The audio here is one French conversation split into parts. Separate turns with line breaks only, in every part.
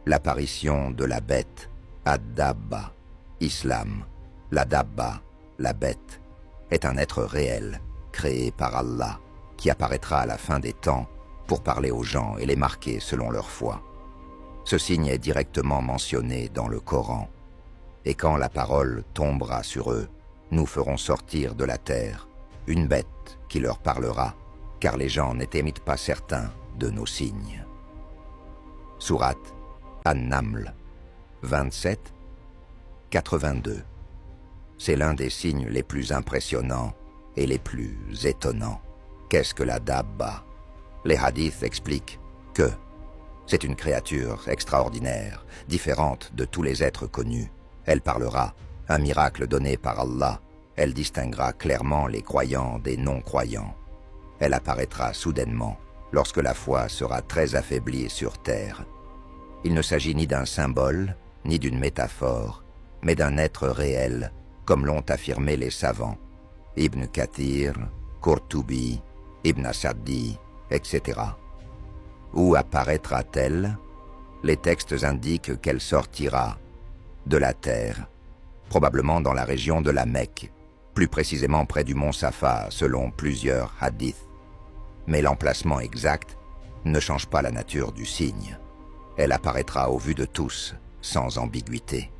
L'apparition de la bête, ad-dabba, islam, la dabba, la bête, est un être réel, créé par Allah, qui apparaîtra à la fin des temps pour parler aux gens et les marquer selon leur foi. Ce signe est directement mentionné dans le Coran. Et quand la parole tombera sur eux, nous ferons sortir de la terre une bête qui leur parlera, car les gens n'étaient pas certains de nos signes. Sourate An-Naml 27, 82. C'est l'un des signes les plus impressionnants et les plus étonnants. Qu'est-ce que la dabba? Les hadiths expliquent que c'est une créature extraordinaire, différente de tous les êtres connus. Elle parlera, un miracle donné par Allah. Elle distinguera clairement les croyants des non-croyants. Elle apparaîtra soudainement, lorsque la foi sera très affaiblie sur terre. Il ne s'agit ni d'un symbole, ni d'une métaphore, mais d'un être réel, comme l'ont affirmé les savants. Ibn Kathir, Qurtubi, Ibn Asadi, etc. Où apparaîtra-t-elle? Les textes indiquent qu'elle sortira de la terre, probablement dans la région de la Mecque, plus précisément près du mont Safa, selon plusieurs hadiths. Mais l'emplacement exact ne change pas la nature du signe. Elle apparaîtra au vu de tous, sans ambiguïté.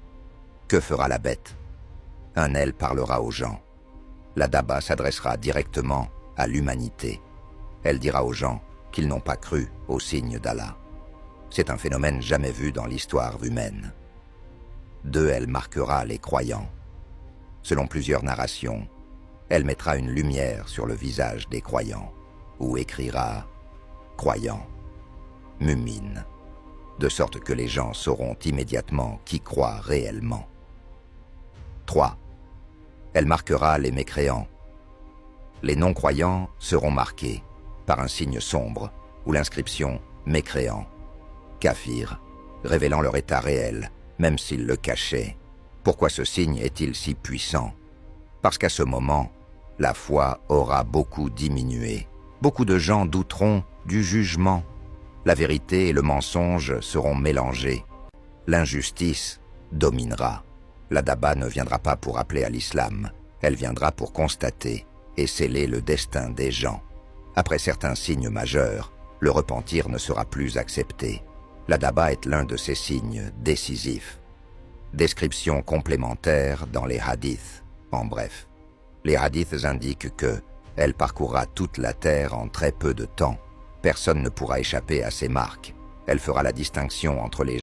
Que fera la bête? Un elle parlera aux gens. La dabba s'adressera directement à l'humanité. Elle dira aux gens qu'ils n'ont pas cru au signe d'Allah. C'est un phénomène jamais vu dans l'histoire humaine. Elle marquera les croyants. Selon plusieurs narrations, elle mettra une lumière sur le visage des croyants, où écrira « croyants »,« mu'min », de sorte que les gens sauront immédiatement qui croit réellement. 3. Elle marquera les mécréants. Les non-croyants seront marqués par un signe sombre ou l'inscription « mécréant », kafir, révélant leur état réel, même s'ils le cachaient. Pourquoi ce signe est-il si puissant? Parce qu'à ce moment, la foi aura beaucoup diminué. Beaucoup de gens douteront du jugement. La vérité et le mensonge seront mélangés. L'injustice dominera. La dabba ne viendra pas pour appeler à l'islam. Elle viendra pour constater et sceller le destin des gens. Après certains signes majeurs, le repentir ne sera plus accepté. La dabba est l'un de ces signes décisifs. Description complémentaire dans les hadiths. En bref, les hadiths indiquent que elle parcourra toute la terre en très peu de temps. Personne ne pourra échapper à ses marques. Elle fera la distinction entre les